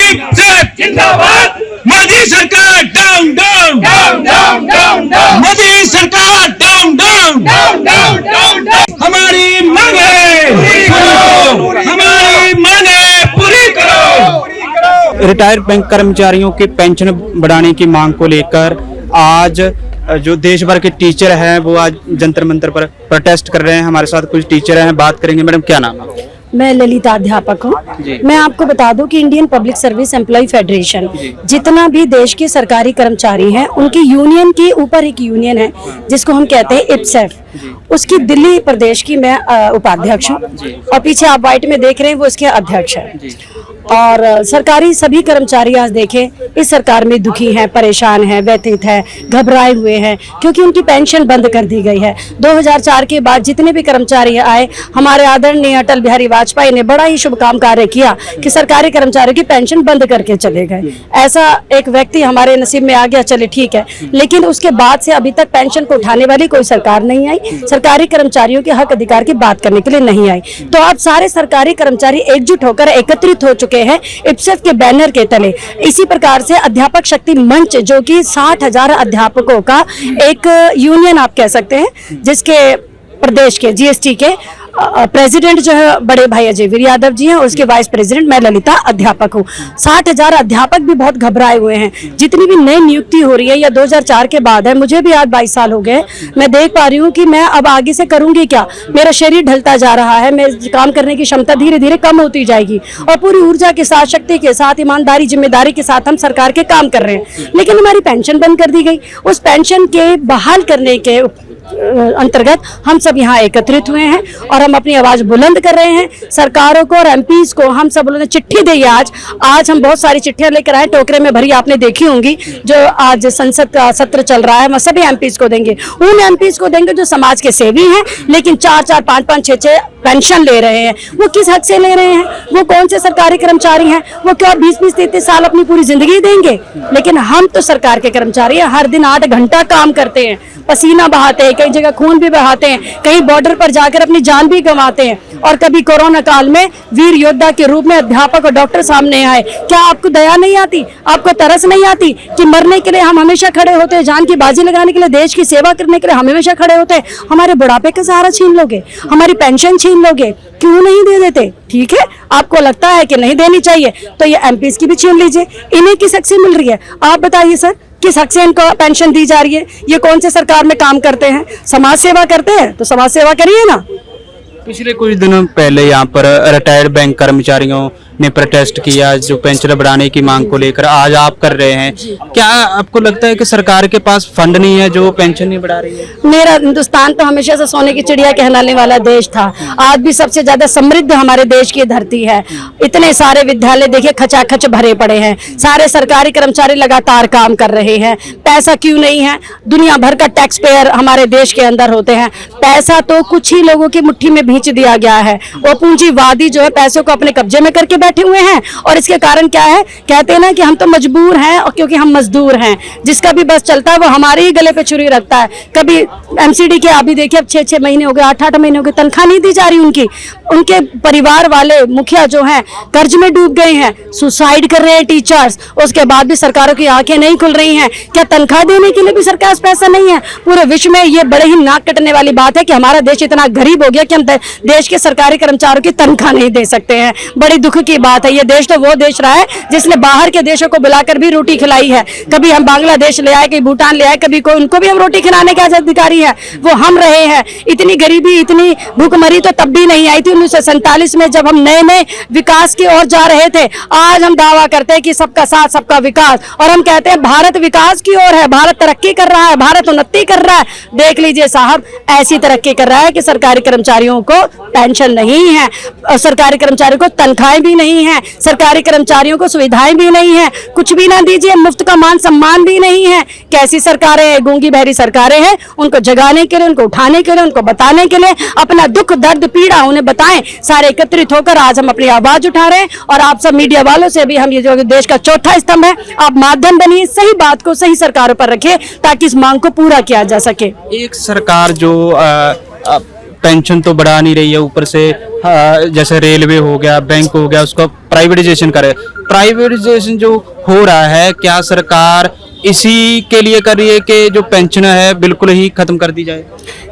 IPSEF जिंदाबाद, मोदी सरकार down down down down down down, Modi सरकार down down down down down, हमारी मांगे पूरी करो, हमारी मांगे पूरी करो। रिटायर्ड बैंक कर्मचारियों की पेंशन बढ़ाने की मांग को लेकर आज जो देश भर के टीचर हैं वो आज जंतर मंतर पर प्रोटेस्ट कर रहे हैं। हमारे साथ कुछ टीचर हैं, बात करेंगे। मैडम क्या नाम है? मैं ललिता अध्यापक हूँ। मैं आपको बता दूं कि Indian public service employ federation जितना भी देश के सरकारी कर्मचारी हैं उनकी यूनियन के ऊपर एक यूनियन है जिसको हम कहते हैं IPSEF, उसकी दिल्ली प्रदेश की मैं उपाध्यक्ष हूँ और पीछे आप व्हाइट में देख रहे हैं वो इसके अध्यक्ष हैं। और सरकारी सभी कर्मचारी आज देखें इस सरकार में दुखी हैं, परेशान हैं, व्यथित हैं, घबराए हुए हैं क्योंकि उनकी पेंशन बंद कर दी गई है। 2004 के बाद जितने भी कर्मचारी आए, हमारे आदरणीय अटल बिहारी वाजपेयी ने बड़ा ही शुभ काम कार्य किया कि सरकारी कर्मचारियों की पेंशन बंद करके चले गए। ऐसा एक व्यक्ति हमारे नसीब में आ गया, चले ठीक है, लेकिन उसके बाद से अभी तक पेंशन को उठाने वाली कोई सरकार नहीं आई, सरकारी कर्मचारियों के हक अधिकार की बात करने के लिए नहीं आई। तो अब सारे सरकारी कर्मचारी एकजुट होकर एकत्रित हो चुके हैं IPSEF के बैनर के तले। इसी प्रकार से अध्यापक शक्ति मंच जो कि 60,000 अध्यापकों का एक यूनियन आप कह सकते हैं, जिसके प्रदेश के GST के प्रेसिडेंट जो है बड़े भाई अजय वीर यादव जी हैं, उसके वाइस प्रेसिडेंट मैं ललिता अध्यापक हूँ। 60,000 अध्यापक भी बहुत घबराए हुए हैं। जितनी भी नई नियुक्ति हो रही है या 2004 के बाद है, मुझे भी आज 22 साल हो गए, मैं देख पा रही हूँ कि मैं अब आगे से करूंगी क्या। मेरा शरीर ढलता जा रहा है, मेरे काम करने की क्षमता धीरे धीरे कम होती जाएगी और पूरी ऊर्जा के साथ, शक्ति के साथ, ईमानदारी जिम्मेदारी के साथ हम सरकार के काम कर रहे हैं, लेकिन हमारी पेंशन बंद कर दी गई। उस पेंशन के बहाल करने के अंतर्गत हम सब यहाँ एकत्रित हुए हैं और हम अपनी आवाज बुलंद कर रहे हैं। सरकारों को और MPs को हम सब लोगों ने चिट्ठी दी है। आज हम बहुत सारी चिट्ठियां लेकर आए, टोकरे में भरी, आपने देखी होंगी। जो आज संसद का सत्र चल रहा है हम सभी MPs को देंगे, उन MPs को देंगे जो समाज के सेवी हैं लेकिन 4-4, 5-5, 6-6 पेंशन ले रहे हैं। वो किस हक से ले रहे हैं? वो कौन से सरकारी कर्मचारी हैं? वो क्या 20-20, 30 साल अपनी पूरी जिंदगी देंगे? लेकिन हम तो सरकार के कर्मचारी हैं, हर दिन 8 घंटा काम करते हैं, पसीना बहाते हैं, कई जगह खून भी बहाते हैं, कहीं बॉर्डर पर जाकर अपनी जान भी गंवाते हैं। और कभी कोरोना काल में वीर योद्धा के रूप में अध्यापक और डॉक्टर सामने आए। क्या आपको दया नहीं आती? आपको तरस नहीं आती कि मरने के लिए हम हमेशा खड़े होते हैं, जान की बाजी लगाने के लिए, देश की सेवा करने के लिए हम हमेशा खड़े होते हैं? हमारे बुढ़ापे का सहारा छीन लोगे, हमारी पेंशन छीन लोगे, क्यों नहीं दे देते? ठीक है, आपको लगता है कि नहीं देनी चाहिए तो ये MPs की भी छीन लीजिए, इन्हीं की शक्ति मिल रही है। आप बताइए सर, किस हक से इनको पेंशन दी जा रही है? ये कौन से सरकार में काम करते हैं? समाज सेवा करते हैं तो समाज सेवा करिए ना। पिछले कुछ दिनों पहले यहाँ पर रिटायर्ड बैंक कर्मचारियों ने प्रोटेस्ट किया जो पेंशन बढ़ाने की मांग को लेकर, आज आप कर रहे हैं। क्या आपको लगता है कि सरकार के पास फंड नहीं है जो पेंशन नहीं बढ़ा रही है? मेरा हिंदुस्तान तो हमेशा से सोने की चिड़िया कहलाने वाला देश था, आज भी सबसे ज्यादा समृद्ध हमारे देश की धरती है। इतने सारे विद्यालय देखिए खचाखच भरे पड़े हैं, सारे सरकारी कर्मचारी लगातार काम कर रहे हैं। पैसा क्यों नहीं है? दुनिया भर का टैक्स पेयर हमारे देश के अंदर होते हैं, पैसा तो कुछ ही लोगों की मुट्ठी में भींच दिया गया है। वो पूंजीवादी जो है पैसों को अपने कब्जे में करके बैठे हुए हैं और इसके कारण क्या है, कहते हैं ना कि हम तो मजबूर हैं और क्योंकि हम मजदूर हैं, जिसका भी बस चलता है वो हमारे ही गले पे छुरी रखता है। कभी MCD के अभी देखिए अब 6-6 महीने हो गए, 8-8 महीने हो गए, तनख्वाह नहीं दी जा रही उनकी। उनके परिवार वाले मुखिया जो हैं कर्ज में डूब गए हैं, सुसाइड कर रहे हैं टीचर्स, उसके बाद भी सरकारों की आंखें नहीं खुल रही हैं। क्या तनख्वाह देने के लिए भी सरकार पास पैसा नहीं है? पूरे विश्व में ये बड़े ही नाक कटने वाली बात है कि हमारा देश इतना गरीब हो गया कि हम देश के सरकारी कर्मचारियों की तनख्वाह नहीं दे सकते हैं। बड़ी दुख की बात है। ये देश तो वो देश रहा है जिसने बाहर के देशों को बुलाकर भी रोटी खिलाई है। कभी हम बांग्लादेश ले आए, कभी भूटान ले आए, कभी कोई, उनको भी हम रोटी खिलाने के अधिकारी है, वो हम रहे हैं। इतनी गरीबी, इतनी भूखमरी तो तब भी नहीं आई थी 1947 में, जब हम नए नए विकास की ओर जा रहे थे। आज हम दावा करते हैं कि सबका साथ सबका विकास, और हम कहते हैं भारत विकास की ओर है, भारत तरक्की कर रहा है, भारत उन्नति कर रहा है। देख लीजिए साहब, ऐसी तरक्की कर रहा है कि सरकारी कर्मचारियों को पेंशन नहीं है, सरकारी कर्मचारियों को तनख्वाहें भी नहीं है, सरकारी कर्मचारियों को सुविधाएं भी नहीं है, कुछ भी ना दीजिए, मुफ्त का मान सम्मान भी नहीं है। कैसी सरकारें, गूंगी बहरी सरकारें हैं। उनको जगाने के लिए, उनको उठाने के लिए, उनको बताने के लिए, अपना दुख दर्द पीड़ा उन्हें बताएं। सारे एकत्रित होकर आज हम अपनी आवाज उठा रहे हैं और आप सब मीडिया वालों से भी हम, ये जो देश का चौथा स्तंभ है, आप माध्यम बनिए, सही बात को सही सरकारों पर रखिए ताकि इस मांग को पूरा किया जा सके। एक सरकार जो पेंशन तो बढ़ा नहीं रही है, ऊपर से जैसे रेलवे हो गया, बैंक हो गया, उसका प्राइवेटाइजेशन करे। प्राइवेटाइजेशन जो हो रहा है, क्या सरकार इसी के लिए कर रही है कि जो पेंशन है बिल्कुल ही खत्म कर दी जाए?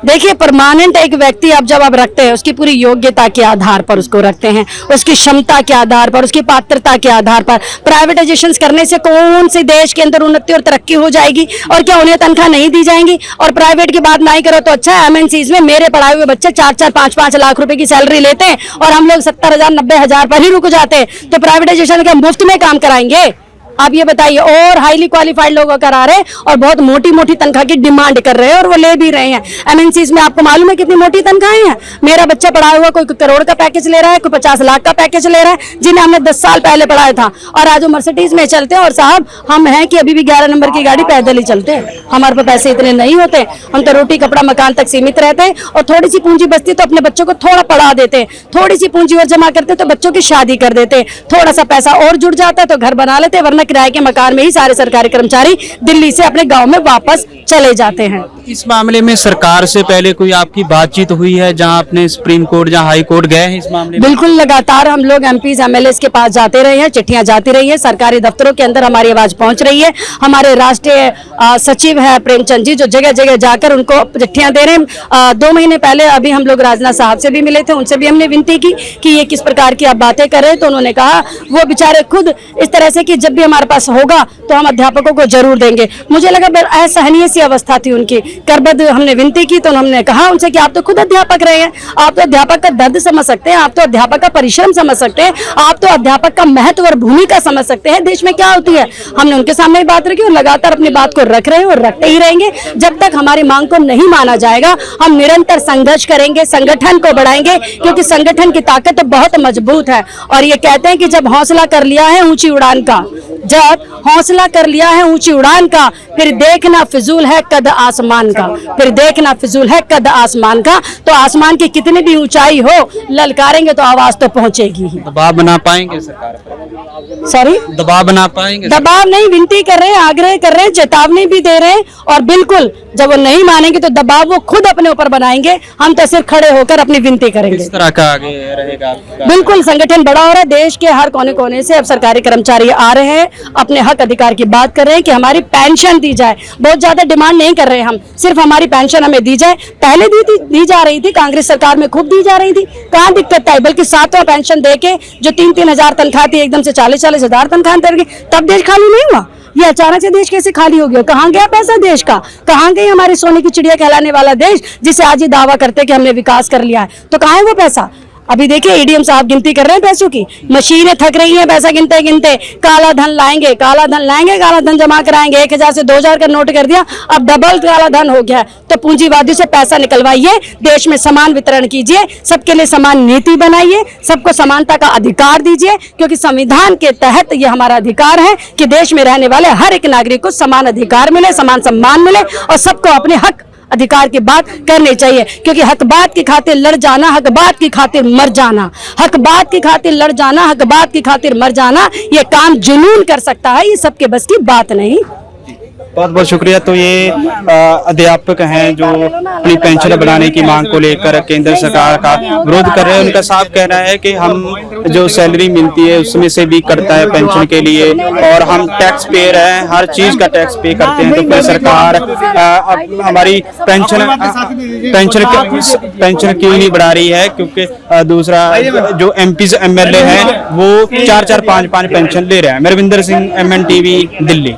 देखिए, परमानेंट एक व्यक्ति जब आप रखते हैं, उसकी पूरी योग्यता के आधार पर उसको रखते हैं, उसकी क्षमता के आधार पर, उसकी पात्रता के आधार पर। प्राइवेटाइजेशन करने से कौन से देश के अंदर उन्नति और तरक्की हो जाएगी? और क्या उन्हें तनख्वाह नहीं दी जाएंगी? और प्राइवेट की बात नहीं करो तो अच्छा है, एमएनसीज में मेरे पढ़ाए हुए बच्चे 4-4, 5-5 लाख रुपए की सैलरी लेते हैं और हम लोग 70,000, 90,000 पर ही रुक जाते हैं। तो प्राइवेटाइजेशन क्या मुफ्त में काम कराएंगे? आप ये बताइए। और हाईली क्वालिफाइड लोग करा रहे हैं और बहुत मोटी मोटी तनख्वाह की डिमांड कर रहे हैं और वो ले भी रहे हैं। एमएनसीज में आपको मालूम है कितनी मोटी तनख्वाहें हैं? मेरा बच्चा पढ़ा हुआ कोई करोड़ का पैकेज ले रहा है, कोई 50 लाख का पैकेज ले रहा है, जिन्हें हमने 10 साल पहले पढ़ाया था, और आज वो मर्सिडीज में चलते हैं। और साहब, हम हैं कि अभी भी 11 नंबर की गाड़ी पैदल ही चलते हैं, हमारे पास पैसे इतने नहीं होते। हम तो रोटी कपड़ा मकान तक सीमित रहते हैं, और थोड़ी सी पूंजी बचती तो अपने बच्चों को थोड़ा पढ़ा देते हैं, थोड़ी सी पूंजी और जमा करते तो बच्चों की शादी कर देते, थोड़ा सा पैसा और जुड़ जाता तो घर बना लेते, वरना किराए के मकान में सारे सरकारी कर्मचारी दिल्ली से अपने गांव में वापस चले जाते हैं। इस मामले में सरकार से पहले कोई आपकी बातचीत हुई है, जहां अपने सुप्रीम कोर्ट, जहां हाई कोर्ट गए हैं इस मामले में? बिल्कुल, लगातार हम लोग एमपीज एमएलएस के पास जाते रहे हैं, चिट्ठियां जाती रही है, सरकारी दफ्तरों के अंदर हमारी आवाज पहुंच रही है। हमारे राष्ट्रीय सचिव है प्रेमचंद जी, जो जगह जगह जाकर उनको चिट्ठियां दे रहे हैं। 2 महीने पहले अभी हम लोग राजनाथ साहब से भी मिले थे, उनसे भी हमने विनती की कि ये किस प्रकार की आप बातें कर रहे हैं। तो उन्होंने कहा, वो बेचारे खुद इस तरह से कि जब भी हमारे पास होगा तो हम अध्यापकों को जरूर देंगे। मुझे लगा असहनीय सी अवस्था थी उनकी। करबद्ध हमने विनती की तो हमने कहा उनसे कि आप तो खुद अध्यापक रहे हैं, आप तो अध्यापक का दर्द समझ सकते हैं, आप तो अध्यापक का परिश्रम समझ सकते हैं, आप तो अध्यापक का महत्व और भूमिका समझ सकते हैं देश में क्या होती है। हमने उनके सामने बात रखी और लगातार अपनी बात को रख रहे हैं और रखते ही रहेंगे। जब तक हमारी मांग को नहीं माना जाएगा, हम निरंतर संघर्ष करेंगे, संगठन को बढ़ाएंगे, क्योंकि संगठन की ताकत बहुत मजबूत है। और ये कहते हैं कि जब हौसला कर लिया है ऊंची उड़ान का, जब हौसला कर लिया है ऊंची उड़ान का, फिर देखना फिजूल है कद आसमान का, फिर देखना फिजूल है कद आसमान का। तो आसमान की कितनी भी ऊंचाई हो, ललकारेंगे तो आवाज तो पहुंचेगी ही। दबाव बना पाएंगे सरकार पर? सॉरी, दबाव बना पाएंगे? दबाव नहीं, विनती कर रहे हैं, आग्रह कर रहे हैं, चेतावनी भी दे रहे हैं। और बिल्कुल जब वो नहीं मानेंगे तो दबाव वो खुद अपने ऊपर बनाएंगे, हम तो सिर्फ खड़े होकर अपनी विनती करेंगे। किस तरह का आगे रहेगा? बिल्कुल, संगठन बड़ा हो रहा है, देश के हर कोने कोने से अब सरकारी कर्मचारी आ रहे हैं, अपने हक अधिकार की बात कर रहे हैं कि हमारी पेंशन दी जाए। बहुत ज्यादा डिमांड नहीं कर रहे हम, सिर्फ हमारी पेंशन हमें दी जाए। पहले दी जा रही थी, कांग्रेस सरकार में खूब दी जा रही थी, कहाँ दिक्कत है? बल्कि 7वां पेंशन देके जो 3-3 हजार तनख्वाह थी, एकदम से 40-40 हजार तनख्वाह कर गई, तब देश खाली नहीं हुआ। ये अचानक से देश कैसे खाली हो गया? कहाँ गया पैसा देश का? कहाँ गई हमारी सोने की चिड़िया कहलाने वाला देश, जिसे आज ही दावा करते कि हमने विकास कर लिया है? तो कहाँ है वो पैसा? अभी देखिए एडीएम साहब गिनती कर रहे हैं पैसों की, मशीनें थक रही हैं पैसा गिनते गिनते। काला धन लाएंगे, काला धन लाएंगे, काला धन जमा कराएंगे। 1000 से 2000 का नोट कर दिया, अब डबल काला धन हो गया है। तो पूंजीवादियों से पैसा निकलवाइए, देश में समान वितरण कीजिए, सबके लिए समान नीति बनाइए, सबको समानता का अधिकार दीजिए, क्योंकि संविधान के तहत ये हमारा अधिकार है कि देश में रहने वाले हर एक नागरिक को समान अधिकार मिले, समान सम्मान मिले, और सबको अपने हक अधिकार की बात करनी चाहिए। क्योंकि हक बात की खातिर लड़ जाना, हक बात की खातिर मर जाना, हक बात की खातिर लड़ जाना, हक बात की खातिर मर जाना, ये काम जुनून कर सकता है, ये सबके बस की बात नहीं। बहुत बहुत शुक्रिया। तो ये अध्यापक हैं जो अपनी पेंशन बढ़ाने की मांग को लेकर केंद्र सरकार का विरोध कर रहे हैं। उनका साफ कहना है कि हम जो सैलरी मिलती है उसमें से भी करता है पेंशन के लिए, और हम टैक्स पेयर हैं, हर चीज का टैक्स पे करते हैं। तो फिर सरकार हमारी पेंशन क्यों नहीं बढ़ा रही है? क्योंकि दूसरा जो एमपीज एमएलए हैं वो 4-4, 5-5 पेंशन ले रहे हैं। मरविंदर सिंह, MNTV, दिल्ली।